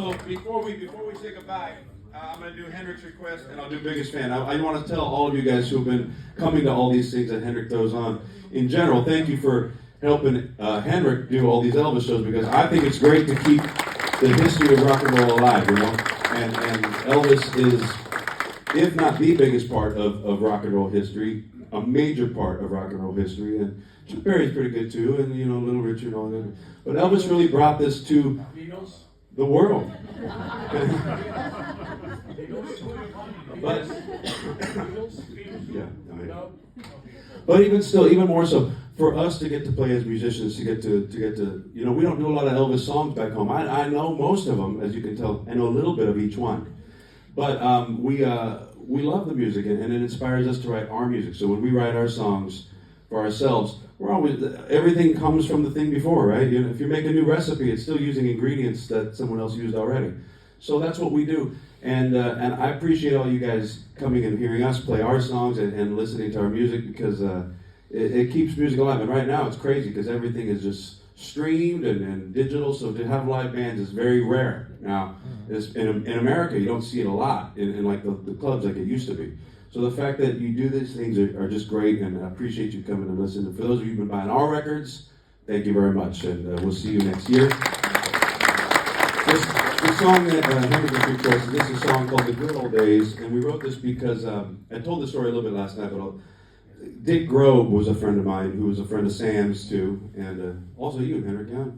So before we say goodbye, I'm going to do Hendric's request, and I'll do Biggest Fan. I want to tell all of you guys who have been coming to all these things that Hendric throws on. In general, thank you for helping Hendric do all these Elvis shows, because I think it's great to keep the history of rock and roll alive, you know? And Elvis is, if not the biggest part of rock and roll history, a major part of rock and roll history. And Chuck Berry's pretty good too, and you know, Little Richard and all that. But Elvis really brought this to the world. But yeah, but even still, even more so, for us to get to play as musicians, to get to you know, we don't do a lot of Elvis songs back home. I know most of them, as you can tell. I know a little bit of each one, but we love the music, and it inspires us to write our music. So when we write our songs for ourselves, we're always, everything comes from the thing before, right? You know, if you make a new recipe, it's still using ingredients that someone else used already. So that's what we do, and I appreciate all you guys coming and hearing us play our songs and listening to our music, because it keeps music alive. And right now it's crazy because everything is just streamed and digital, so to have live bands is very rare now. In America, you don't see it a lot in like the clubs like it used to be. So the fact that you do these things are just great, and I appreciate you coming and listening. And for those of you who've been buying our records, thank you very much, and we'll see you next year. The song that Hendric requested, this is a song called The Good Old Days, and we wrote this because, I told the story a little bit last night, but Dick Grobe was a friend of mine, who was a friend of Sam's too, and also you, Hendric, yeah.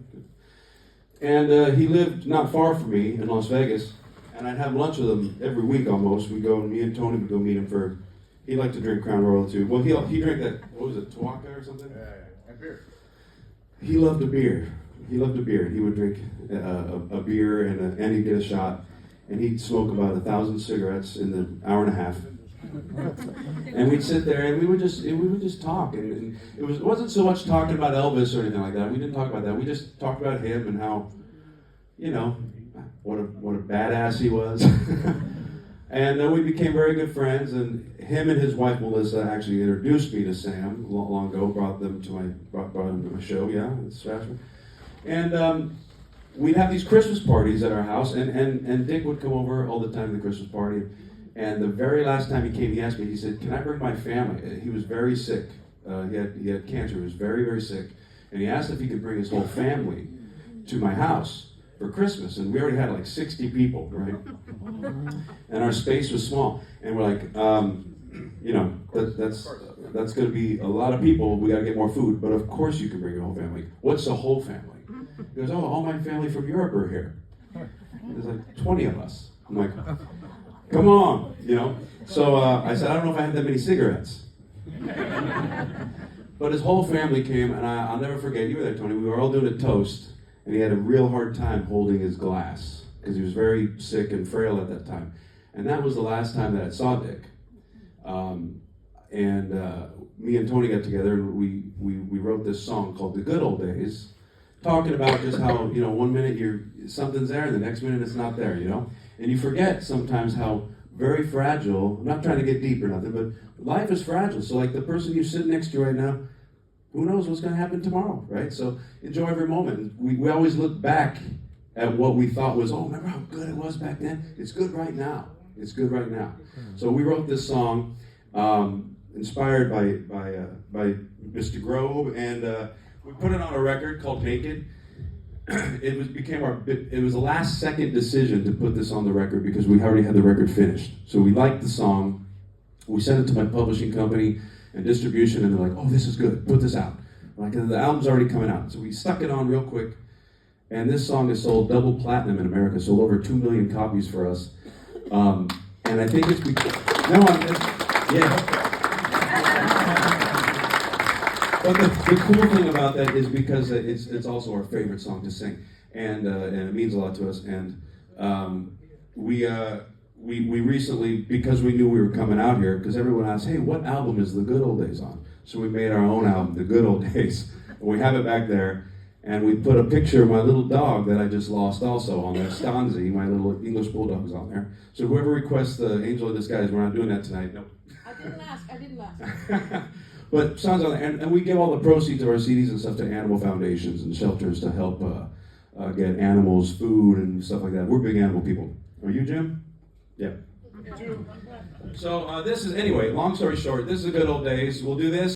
And he lived not far from me in Las Vegas, and I'd have lunch with him every week almost. We'd go, me and Tony would go meet him for, he liked to drink Crown Royal too. Well, he drank that, what was it, Tuaca or something? Yeah, and beer. He loved a beer. He loved a beer. He would drink a beer and he'd get a shot, and he'd smoke about 1,000 cigarettes in the hour and a half. And we'd sit there and we would just talk, and it wasn't so much talking about Elvis or anything like that. We didn't talk about that. We just talked about him and how, you know, what a badass he was. And then we became very good friends, and him and his wife Melissa actually introduced me to Sam long ago. Brought him to my show. Yeah, it's Strasbourg. And we'd have these Christmas parties at our house, and Dick would come over all the time to the Christmas party. And the very last time he came, he asked me, he said, "Can I bring my family?" He was very sick. He had cancer. He was very, very sick. And he asked if he could bring his whole family to my house for Christmas. And we already had like 60 people, right? And our space was small. And we're like, you know, that's going to be a lot of people. We got to get more food. But of course you can bring your whole family. What's the whole family? He goes, "Oh, all my family from Europe are here." There's like 20 of us. I'm like, come on, you know. So I said, "I don't know if I have that many cigarettes." But his whole family came, and I'll never forget, you were there, Tony, we were all doing a toast, and he had a real hard time holding his glass, because he was very sick and frail at that time. And that was the last time that I saw Dick. Me and Tony got together, and we wrote this song called The Good Old Days, talking about just how, you know, one minute something's there, and the next minute it's not there, you know? And you forget sometimes how very fragile, I'm not trying to get deep or nothing, but life is fragile. So like the person you sit next to right now, who knows what's going to happen tomorrow, right? So enjoy every moment. We always look back at what we thought was, oh, remember how good it was back then? It's good right now. It's good right now. So we wrote this song inspired by Mr. Grove, and we put it on a record called Naked. It was the last second decision to put this on the record because we already had the record finished. So we liked the song. We sent it to my publishing company and distribution, and they're like, "Oh, this is good. Put this out." Like, the album's already coming out. So we stuck it on real quick, and this song has sold double platinum in America. Sold over 2 million copies for us. And I think it's because yeah. But the cool thing about that is because it's also our favorite song to sing, and it means a lot to us. And we recently, because we knew we were coming out here, because everyone asked, "Hey, what album is The Good Old Days on?" So we made our own album, The Good Old Days. And we have it back there, and we put a picture of my little dog that I just lost also on there, Stanzi, my little English bulldog's on there. So whoever requests the Angel in Disguise, we're not doing that tonight. Nope. I didn't ask. But sounds on there, and we give all the proceeds of our CDs and stuff to animal foundations and shelters to help get animals food and stuff like that. We're big animal people. Are you, Jim? Yeah. So this is, anyway, long story short, this is the good old days. We'll do this.